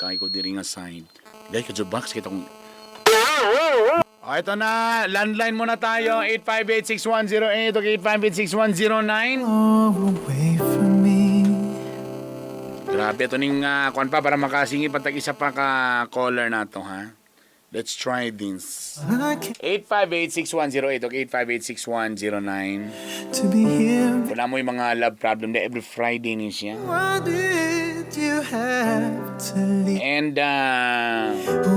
kay ko diri nga side. Dahil ka box kita kung... O, ito na. Landline muna tayo. 858-6108 o 858-6109. Away from me. Grabe, ito ning kuan pa para makasingi patag isa pa ka caller na to, ha? Let's try this. I can't 858-6108 o 858-6109. to be here. Wala mo yung mga love problem na every Friday ni siya. Why did you have to leave And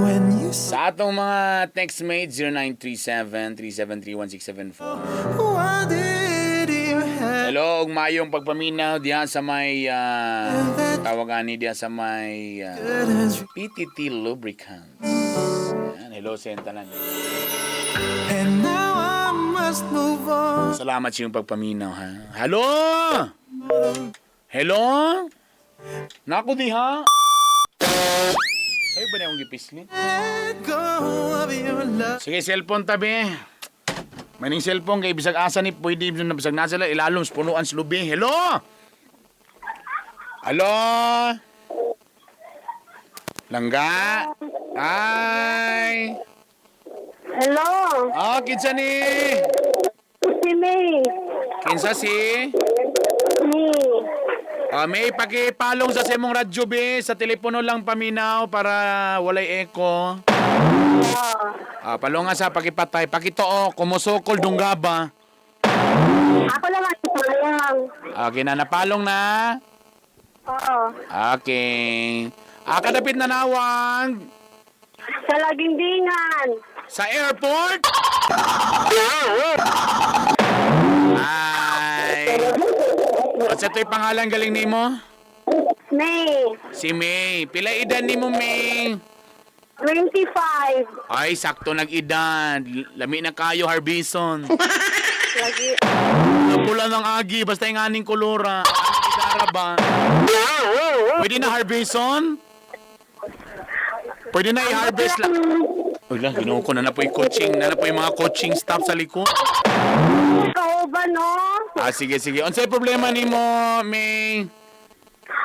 when you said sa atong mga textmates 0937-373-1674. why did you have Hello, ug maayong pagpaminaw diha sa may tawagan ni diha sa may PTT Lubricants. Yan, hello sa tanan. and now I must move on. Salamat sa iyong pagpaminaw, ha. Hello? Hello? Naku diha. Ay ba na akong gipisli? Let go of your love. Sige, cellphone tabi. Maning cellphone kay bisag asa ni pwede na bisag nasa la ilalom sa punuan sa lubi. Hello? Hello? Langga? Ay. Hello, Kinsa ni? si May. Kinsa si? May. May pakipalong sa simong radyo be sa telepono lang paminaw para walay echo. Palong nga sa pakipatay, pakitoo, kumusukol dunggaba. Ako naman si Sayang. Okay na, napalong na. Oo. Okay. Kadapit na nawag. Sa laging dingan. Sa airport? Ay. At sa to'y pangalan galing ni mo? May. Si May. Pila edad ni mo, May? 25. Ay, sakto nag-edad. Lami na kayo, Harbison. Lagi. Napula ng agi, basta yung aning kulura. Idara ba? Pwede na Harbison? Pwede na i-harvest lang. Uy lang, ginuho ko na po yung coaching. Na po yung mga coaching staff sa likod. Ikaw ba, no? Sige, sige. Unsay problema ni mo, May?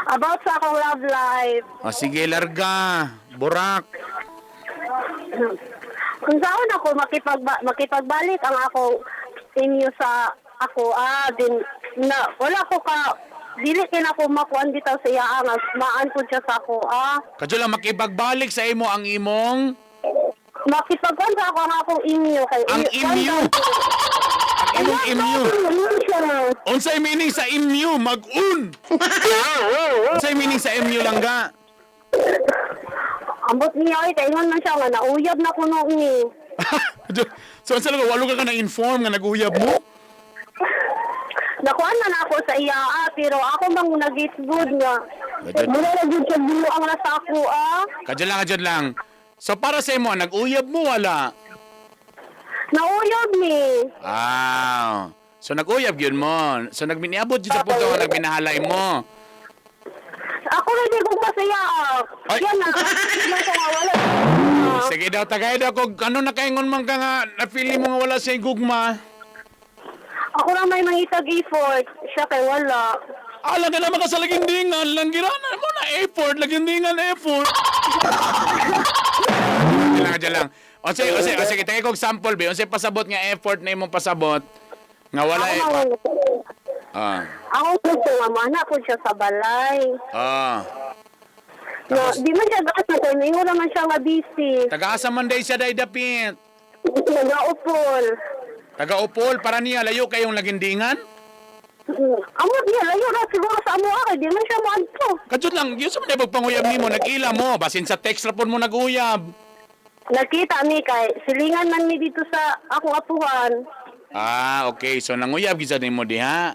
About sa akong love life. Sige, larga. Burak. Kung saan ako makipagbalik ang ako inyo sa ako, wala ko dili kin ako makuan dito sa iya ang maan po siya sa ako, Kadyo lang makipagbalik sa imo ang imong... makipagkuan sa ako ang akong inyo kay Ang imyo? Ang imong imyo? Unsay meaning sa imyo? Mag-un! Unsay meaning sa imyo lang ga? Ambot niya ay kaingon man siya nga nauyab na kuno ni. So, sa lang, walo ka na-inform nga nag-uyab mo? Nakuan man ako sa iya, pero ako bang nag-get good nga. Muna nag-get siya bulo ang nasa ako, Kadyo lang. So, para sa imo, nag-uyab mo, wala? Nauyab ni. So, nag-uyab yun mo. So, niabot yun sa punto nga nagbinahalay mo. Ako na di kong masaya. Ay. Yan na. Yan na wala. Sige daw, tagay daw. Kung ano nakaingon man ka nga, na-feel mo nga wala sa gugma. Ako na may mangitag effort. Siya kay wala. Alam ka naman ka sa laging dingan. Langgiranan mo na effort. Laging dingan effort. Diyan lang. O sige, tagay kong sample, be. O sige, pasabot nga effort na imong pasabot. Nga wala Ako gusto nga mana po siya sa balay. Di man siya gasa kay mingo naman siya nga busy. Taga-asa man day siya day dapit. Nagaupol. Taga-upol, para niya, layo kayong lagindingan? Amot niya, layo na siguro sa amo ako. Di man siya maadto. Kadyot lang, yun sa mga pagpanguyab ni mo, nag-ila mo, basin sa text rapon mo nag-uyab. Nakita mi kay silingan man mi dito sa akong apuhan. Okay. So, nanguyab gisa ni mo diha.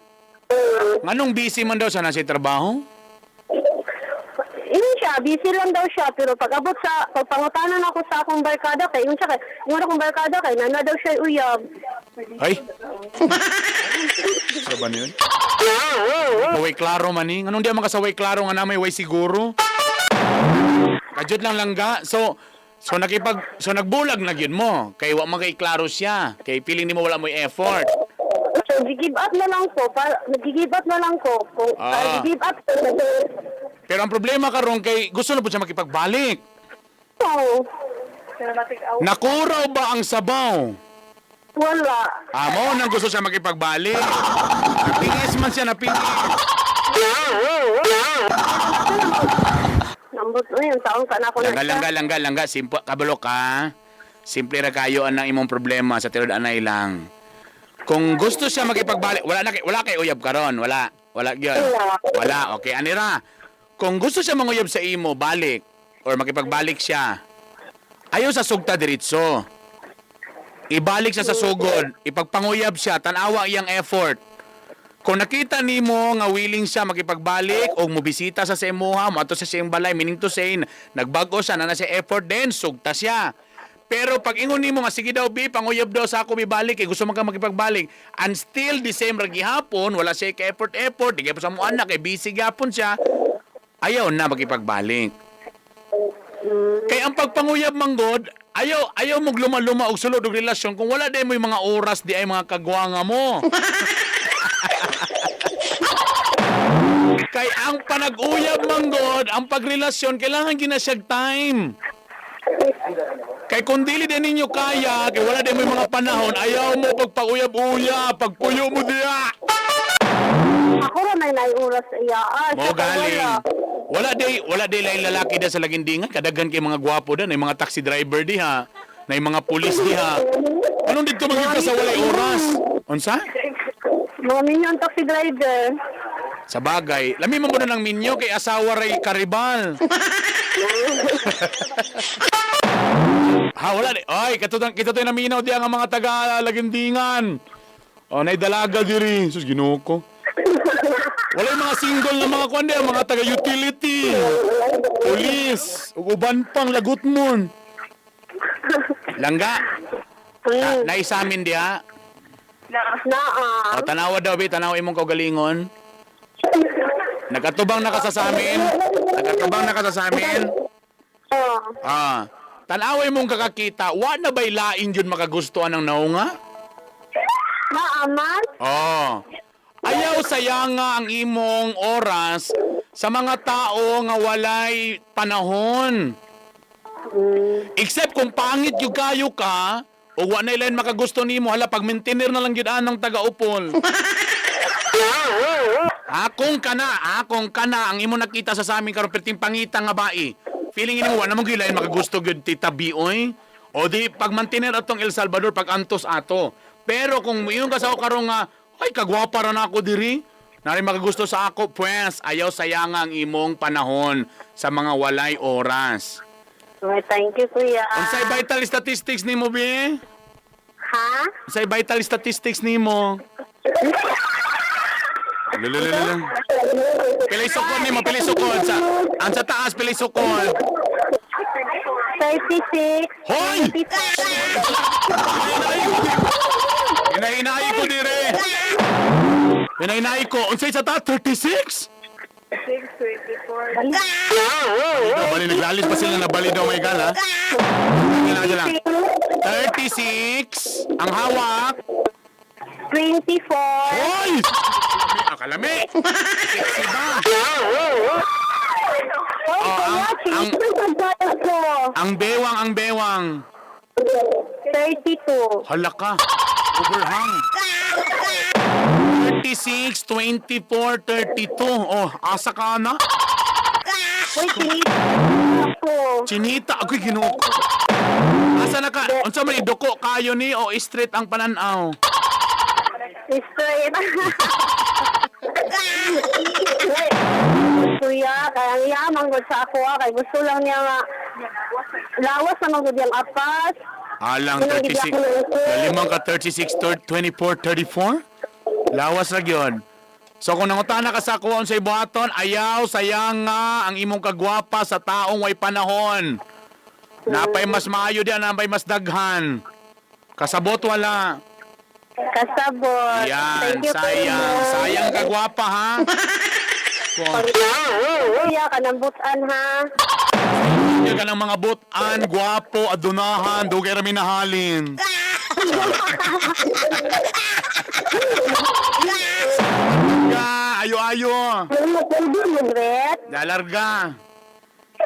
Nganong busy man daw sa nasa trabaho? Yun siya, busy lang daw siya. Pero pag-abot sa, pagpangutanan ako sa akong barkada kay, yun siya kay, yung akong barkada kay, nana daw siya uyab. Ay? Sa ba yun? Way klaro man eh. Anong di man ka sa way klaro nga na may way siguro? Kadyot lang langga. So nagbulag na yun mo. Kay wa magay klaro siya. Kay feeling ni mo wala mo effort. So, nag-give up na lang ko. Nag-give up na lang ko. Nag-give up. Pero ang problema karon kay gusto na po siya makipagbalik. Oo. Nakuraw ba ang sabaw? Wala. Amo nang gusto siya makipagbalik. Napingis man siya, napingis. Nambot mo yung taong ka na ako Langga. Simple, kabalo ka. Simple ra kayo ang imong problema sa tinud anay lang. Kung gusto siya makipagbalik, wala kay uyab karon, wala gyud. Wala, okay, anira. Kung gusto siya manguyab sa imo, balik or makipagbalik siya. Ayaw sa sugta diretso. Ibalik siya sa sugod, ipagpanguyab siya, tanawa iyang effort. Kung nakita nimo nga willing siya makipagbalik o mobisita sa imuha, mato sa siyang balay, meaning to say, nagbago siya, na siya effort din, sugta siya. Pero pag ingon nimo nga sige daw bi panguyab daw sa ako bibalik kay gusto man ka makipagbalik and still the same ra gihapon wala siya ka effort di kay sa mo anak kay busy gapon siya ayaw na makipagbalik. Kay ang pagpanguyab manggod ayaw mo luma-luma og sulod og relasyon kung wala day mo yung mga oras di ay mga kagwanga mo. Kay ang panag-uyab manggod ang pagrelasyon kailangan ginasyag time. Kay kung dili din ninyo kaya, kay wala din mo yung mga panahon, ayaw mo pagpag-uyab-uyab, pagpuyo mo diya. Ako ra may naiuras iya. Mo galing. Wala day lain lalaki da sa lagindingan, kadaghan kay mga gwapo da, na mga taxi driver diha, na mga pulis diha. Anong dito magiging sa walay oras? Unsa? Mga minyon taxi driver. Sa bagay, lami mo muna ng minyo kay asawa ray karibal. Wala di. Ay, kita tayo naminaw diya nga mga taga-lagindingan. Naidalaga diri. Sus, Ginoo ko. Wala yung mga single na mga kuwan diya, mga taga-utility. Police. Uban pang lagot mon. Langga. Naisamin diya. Tanawa daw, bi. Tanawa imong kaugalingon. Nagkatubang na ka sa amin. Tanaway mong kakakita, wa na ba'y lain yun makagustuhan ng naunga? Naaman? Ayaw sayanga ang imong oras sa mga tao nga walay panahon. Except kung pangit yung kayo ka, o wa na ilan makagusto nimo, hala, pag maintainer na lang yun ng taga-upol. Akong kana, ang imo nakita sa amin karon perting pangita nga bai. Feeling ini wa namang gilain makagusto gyud tita Bioy. O di pag mantener atong El Salvador pag antos ato. Pero kung iyon ka sa karon nga ay kagwapa ra na ako diri, nari makagusto sa ako, pues ayaw sayanga ang imong panahon sa mga walay oras. Thank you, kuya. Unsay vital statistics nimo bi? Ha? Unsay vital statistics nimo? Lulululul. Pilay sukod nimo, pilay sukod sa ang sa taas pilay sukod. 36. Hoy! 25. Hinahinay ko dire. Hinahinay ko. Unsay sa taas 36? 624. Bali naglalis pa sila na bali daw may gala. Lang. 36 ang hawak. 24. Hoy! Kalami. Sexy ba? Ang bewang. 32. Hala ka. Overhang. 36, 24, 32. Asa ka na? Uy, sinita ako. Chinita. Ako'y Ginoo ko. Asa na ka? Unsa man iduko kayo ni o straight ang pananaw? Straight. Kuya, kaya yaman ko sa ako kay gusto lang niya nga lawas na magod yung apas. Alang 36. Limang ka 36, 24, 34? Lawas ra gyud. So kung nangutana ka sa kuon sa ibuhaton, ayaw sayang nga ang imong kagwapa sa taong way panahon. Napay mas maayo diyan, napay mas daghan. Kasabot wala. Kasabot. Yan, Thank you, sayang kagwapa ha. Kuya, kanambutan ha. Yan ka ng mga butan, gwapo, adunahan, dugay ra minahalin. Ayaw ayo-ayo. Mugret. Dalarga.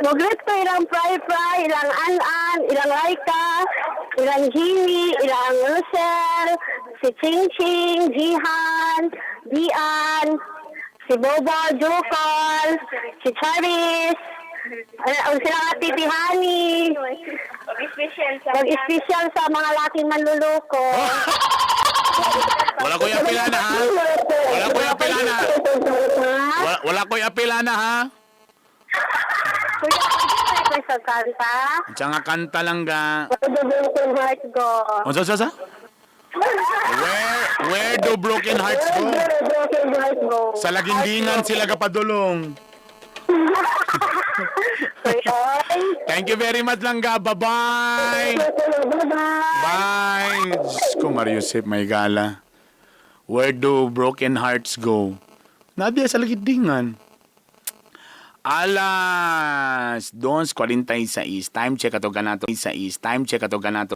Mugret ko ilang fry, ilang an-an, ilang Laika, ilang Jimmy, ilang Rosel, si Ching-Ching, Jihan, Dian, si Bobo, Jokol, si Charis, ang sila nga Titihani. Mag-espesyal sa mga laking manluloko. Wala ko yung apilana, ha? Wala ko yung apilana. Wala ko yung apilana, ha? Kuya, pwede ko sa kanta? Tsaka kanta lang ga. What the broken heart go? O, sa? Where do broken hearts go? Where the broken heart go? Sa lagindingan sila kapadulong. Kuya, Thank you very much lang ga. Bye-bye. bye-bye. Bye. Diyos ko, Mariusip, may gala. Where do broken hearts go? Nadia sa lagindingan. Alas 2:46. Time check ato ganato. Time check ato ganato.